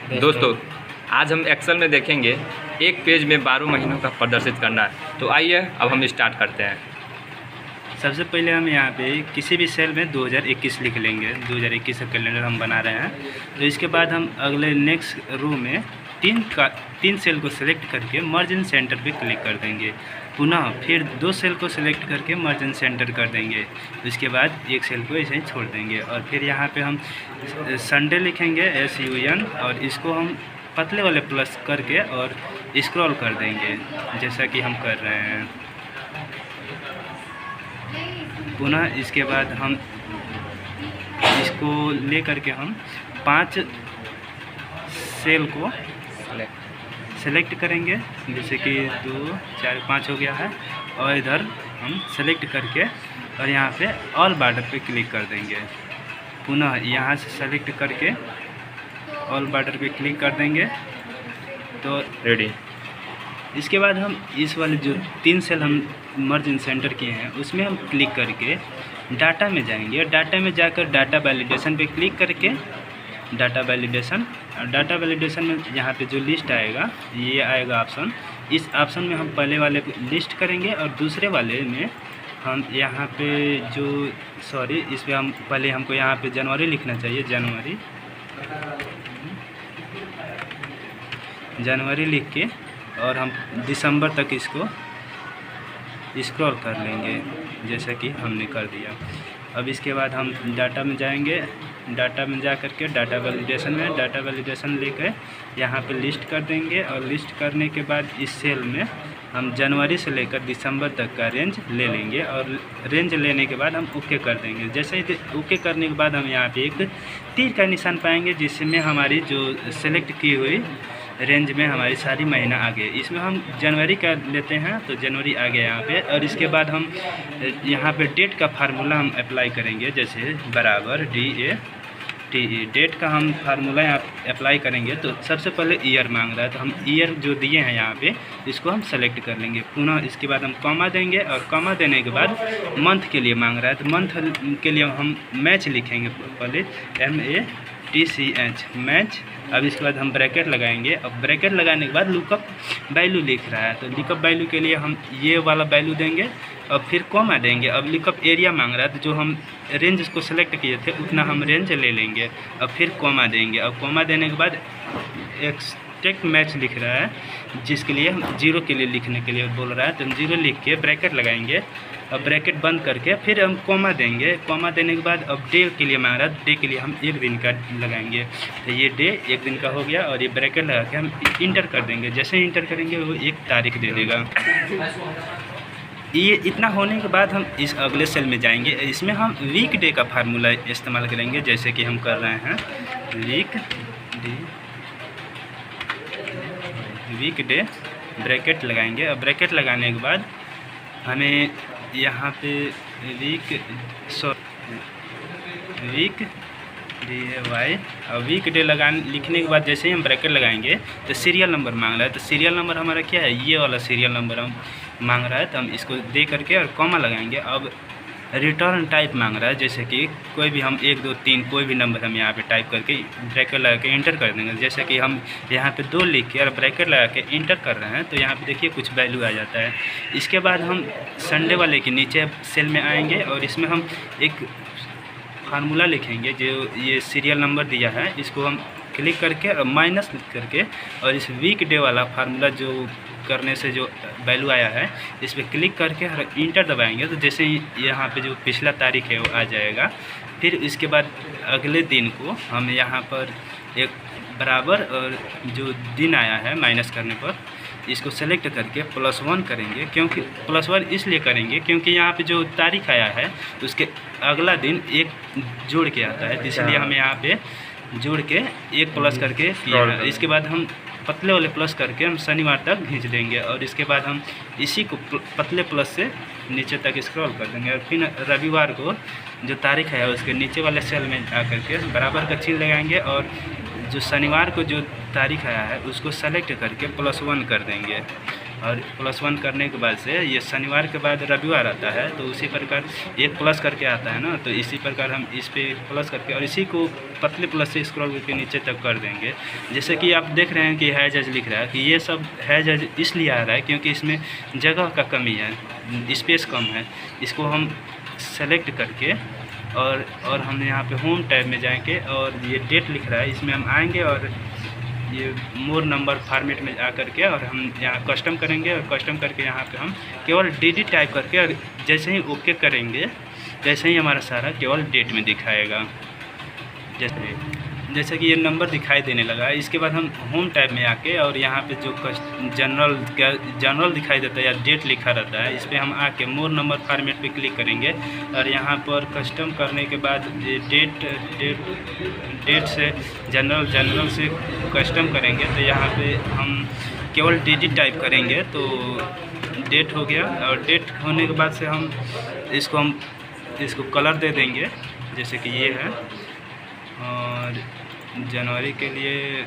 दोस्तों आज हम एक्सेल में देखेंगे एक पेज में 12 महीनों का प्रदर्शित करना है। तो आइए अब हम स्टार्ट करते हैं। सबसे पहले हम यहाँ पे किसी भी सेल में 2021 लिख लेंगे। 2021 का कैलेंडर हम बना रहे हैं। तो इसके बाद हम अगले नेक्स्ट रो में तीन सेल को सिलेक्ट करके मर्ज इन सेंटर पे क्लिक कर देंगे। पुनः फिर 2 सेल को सिलेक्ट करके मर्ज इन सेंटर कर देंगे। इसके बाद एक सेल को ऐसे ही छोड़ देंगे और फिर यहाँ पे हम संडे लिखेंगे SUN और इसको हम पतले वाले प्लस करके और स्क्रॉल कर देंगे जैसा कि हम कर रहे हैं। पुनः इसके बाद हम इसको ले करके हम 5 सेल को सेलेक्ट करेंगे, जैसे कि 2 4 5 हो गया है। और इधर हम सेलेक्ट करके और यहाँ पे ऑल बॉर्डर पे क्लिक कर देंगे। पुनः यहाँ से सेलेक्ट करके ऑल बॉर्डर पे क्लिक कर देंगे। तो रेडी। इसके बाद हम इस वाले जो 3 सेल हम मर्ज इन सेंटर किए हैं उसमें हम क्लिक करके डाटा में जाएंगे। डाटा में जाकर डाटा वैलिडेशन पे क्लिक करके डाटा वैलिडेशन में यहाँ पे जो लिस्ट आएगा ये आएगा ऑप्शन। इस ऑप्शन में हम पहले वाले लिस्ट करेंगे और दूसरे वाले में हम यहाँ पे इस पे हम पहले हमको यहाँ पे जनवरी लिखना चाहिए। जनवरी लिख के और हम दिसंबर तक इसको स्क्रॉल कर लेंगे जैसा कि हमने कर दिया। अब इसके बाद हम डाटा में जाएंगे। डाटा में जा करके डाटा वैलिडेशन लेकर यहाँ पे लिस्ट कर देंगे और लिस्ट करने के बाद इस सेल में हम जनवरी से लेकर दिसंबर तक का रेंज ले लेंगे और रेंज लेने के बाद हम ओके कर देंगे। जैसे ही ओके करने के बाद हम यहाँ पे एक तीर का निशान पाएंगे जिसमें हमारी जो सेलेक्ट की हुई रेंज में हमारी सारी महीना आ गए। इसमें हम जनवरी का लेते हैं तो जनवरी आ गया यहाँ पे। और इसके बाद हम यहाँ पे डेट का फार्मूला हम अप्लाई करेंगे, जैसे बराबर DATE डेट का हम फार्मूला यहाँ अप्लाई करेंगे। तो सबसे पहले ईयर मांग रहा है तो हम ईयर जो दिए हैं यहाँ पे इसको हम सेलेक्ट कर लेंगे। पुनः इसके बाद हम कॉमा देंगे और कॉमा देने के बाद मंथ के लिए मांग रहा है तो मंथ के लिए हम मैच लिखेंगे। पहले MATCH मैच। अब इसके बाद हम ब्रैकेट लगाएंगे। अब ब्रैकेट लगाने के बाद लुकअप वैल्यू लिख रहा है तो लुकअप वैल्यू के लिए हम ये वाला वैल्यू देंगे और फिर कॉमा देंगे। अब लुकअप एरिया मांग रहा है तो जो हम रेंज को सेलेक्ट किए थे उतना हम रेंज ले लेंगे। अब फिर कॉमा देंगे। अब कॉमा देने के बाद एक्सट्रैक्ट मैच लिख रहा है जिसके लिए हम 0 के लिए लिखने के लिए बोल रहा है तो हम 0 लिख के ब्रैकेट लगाएंगे। अब ब्रैकेट बंद करके फिर हम कॉमा देंगे। कॉमा देने के बाद अब डे के लिए मांग रहा है, डे के लिए हम 1 दिन का लगाएंगे। तो ये डे 1 दिन का हो गया और ये ब्रैकेट लगा के हम इंटर कर देंगे। जैसे इंटर करेंगे वो एक तारीख दे देगा। ये इतना होने के बाद हम इस अगले सेल में जाएंगे। इसमें हम वीक डे का फार्मूला इस्तेमाल करेंगे जैसे कि हम कर रहे हैं वीक डे ब्रैकेट लगाएंगे। अब ब्रैकेट लगाने के बाद हमें यहाँ पे वीक DAY और वीक डे लिखने के बाद जैसे ही हम ब्रैकेट लगाएंगे तो सीरियल नंबर मांग रहा है। तो सीरियल नंबर हमारा क्या है, ये वाला सीरियल नंबर हम मांग रहा है तो हम इसको दे करके और कॉमा लगाएंगे। अब रिटर्न टाइप मांग रहा है, जैसे कि कोई भी हम 1 2 3 कोई भी नंबर हम यहाँ पे टाइप करके ब्रैकेट लगा के इंटर कर देंगे। जैसे कि हम यहाँ पे 2 लिख के और ब्रैकेट लगा के इंटर कर रहे हैं तो यहाँ पे देखिए कुछ वैल्यू आ जाता है। इसके बाद हम संडे वाले के नीचे सेल में आएंगे और इसमें हम एक फार्मूला लिखेंगे। जो ये सीरियल नंबर दिया है इसको हम क्लिक करके और माइनस करके और इस वीक डे वाला फार्मूला जो करने से जो वैल्यू आया है इस पर क्लिक करके इंटर दबाएंगे तो जैसे ही यहाँ पे जो पिछला तारीख है वो आ जाएगा। फिर इसके बाद अगले दिन को हम यहाँ पर एक बराबर और जो दिन आया है माइनस करने पर इसको सेलेक्ट करके +1 करेंगे। क्योंकि +1 इसलिए करेंगे क्योंकि यहाँ पे जो तारीख आया है उसके अगला दिन 1 जोड़ के आता है, इसलिए हम यहाँ पे जोड़ के 1 प्लस करके किया है। इसके बाद हम पतले वाले प्लस करके हम शनिवार तक खींच देंगे और इसके बाद हम इसी को पतले प्लस से नीचे तक स्क्रॉल कर देंगे और फिर रविवार को जो तारीख है उसके नीचे वाले सेल में आकर के बराबर का चिन्ह लगाएंगे और जो शनिवार को जो तारीख आया है उसको सेलेक्ट करके +1 कर देंगे। और +1 करने के बाद से ये शनिवार के बाद रविवार आता है, तो उसी प्रकार एक प्लस करके आता है ना, तो इसी प्रकार हम इस पे प्लस करके और इसी को पतले प्लस से स्क्रॉल करके नीचे तक कर देंगे। जैसे कि आप देख रहे हैं कि है जज लिख रहा है कि ये सब है जज इसलिए आ रहा है क्योंकि इसमें जगह का कमी है, स्पेस कम है। इसको हम सेलेक्ट करके और हम यहाँ पे होम टैब में जाएंगे और ये डेट लिख रहा है, इसमें हम आएंगे और ये मोर नंबर फॉर्मेट में आकर के और हम यहाँ कस्टम करेंगे और कस्टम करके यहाँ पे हम केवल DD टाइप करके और जैसे ही ओके करेंगे जैसे ही हमारा सारा केवल डेट में दिखाएगा। जैसे कि ये नंबर दिखाई देने लगा है। इसके बाद हम होम टैब में आके और यहाँ पे जो जनरल दिखाई देता है या डेट लिखा रहता है, इस पर हम आके मोर नंबर फॉर्मेट पे क्लिक करेंगे और यहाँ पर कस्टम करने के बाद डेट से जनरल से कस्टम करेंगे, तो यहाँ पे हम केवल DD टाइप करेंगे तो डेट हो गया। और डेट होने के बाद से हम इसको कलर दे देंगे, जैसे कि ये है। और जनवरी के लिए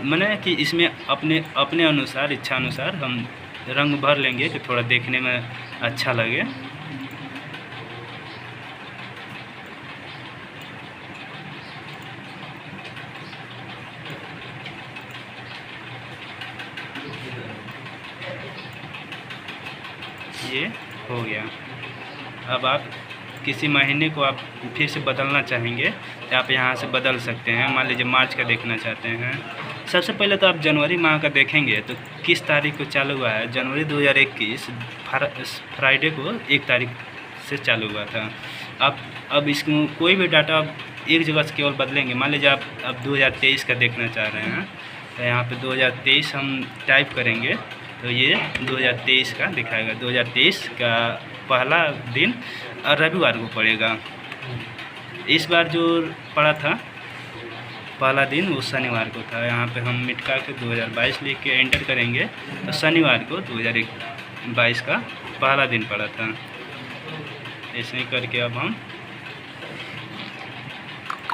मैंने कि इसमें अपने अनुसार इच्छा अनुसार हम रंग भर लेंगे कि थोड़ा देखने में अच्छा लगे। ये हो गया। अब आप किसी महीने को आप फिर से बदलना चाहेंगे तो आप यहाँ से बदल सकते हैं। मान लीजिए मार्च का देखना चाहते हैं। सबसे पहले तो आप जनवरी माह का देखेंगे तो किस तारीख को चालू हुआ है। जनवरी 2021 फ्राइडे को 1 तारीख से चालू हुआ था। अब इसको कोई भी डाटा आप एक जगह से केवल बदलेंगे। मान लीजिए आप अब 2023 का देखना चाह रहे हैं तो यहाँ पे 2023 हम टाइप करेंगे तो ये 2023 का दिखाएगा। 2023 का पहला दिन रविवार को पड़ेगा। इस बार जो पड़ा था पहला दिन वो शनिवार को था। यहाँ पे हम मिटका के 2022 लिख के एंटर करेंगे तो शनिवार को 2022 का पहला दिन पड़ा था। ऐसे ही करके अब हम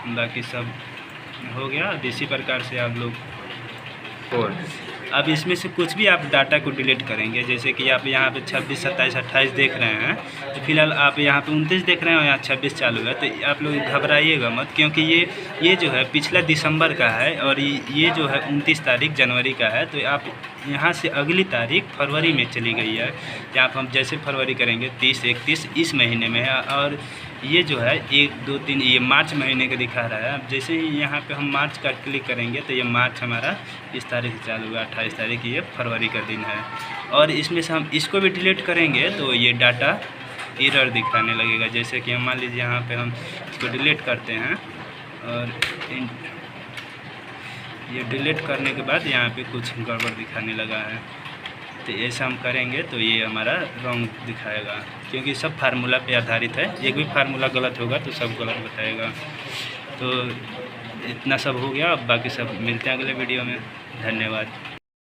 बाकी सब हो गया। इसी प्रकार से आप लोग और अब इसमें से कुछ भी आप डाटा को डिलीट करेंगे, जैसे कि आप यहाँ पे 26, 27, 28 देख रहे हैं तो फिलहाल आप यहाँ पे 29 देख रहे हैं और यहाँ 26 चालू है, तो आप लोग घबराइएगा मत, क्योंकि ये जो है पिछला दिसंबर का है और ये जो है 29 तारीख जनवरी का है। तो आप यहाँ से अगली तारीख फरवरी में चली गई है। यहाँ पर हम जैसे फरवरी करेंगे 30, 31 इस महीने में है और ये जो है 1, 2, 3 ये मार्च महीने का दिखा रहा है। अब जैसे ही यहाँ पे हम मार्च का क्लिक करेंगे तो ये मार्च हमारा इस तारीख से चालू हुआ, 28 तारीख ये फरवरी का दिन है। और इसमें से हम इसको भी डिलीट करेंगे तो ये डाटा एरर दिखाने लगेगा। जैसे कि हम मान लीजिए यहाँ पे हम इसको डिलीट करते हैं और ये डिलीट करने के बाद यहाँ पे कुछ गड़बड़ दिखाने लगा है। तो ऐसा हम करेंगे तो ये हमारा रॉन्ग दिखाएगा, क्योंकि सब फार्मूला पे आधारित है। एक भी फार्मूला गलत होगा तो सब गलत बताएगा। तो इतना सब हो गया। अब बाकी सब मिलते हैं अगले वीडियो में। धन्यवाद।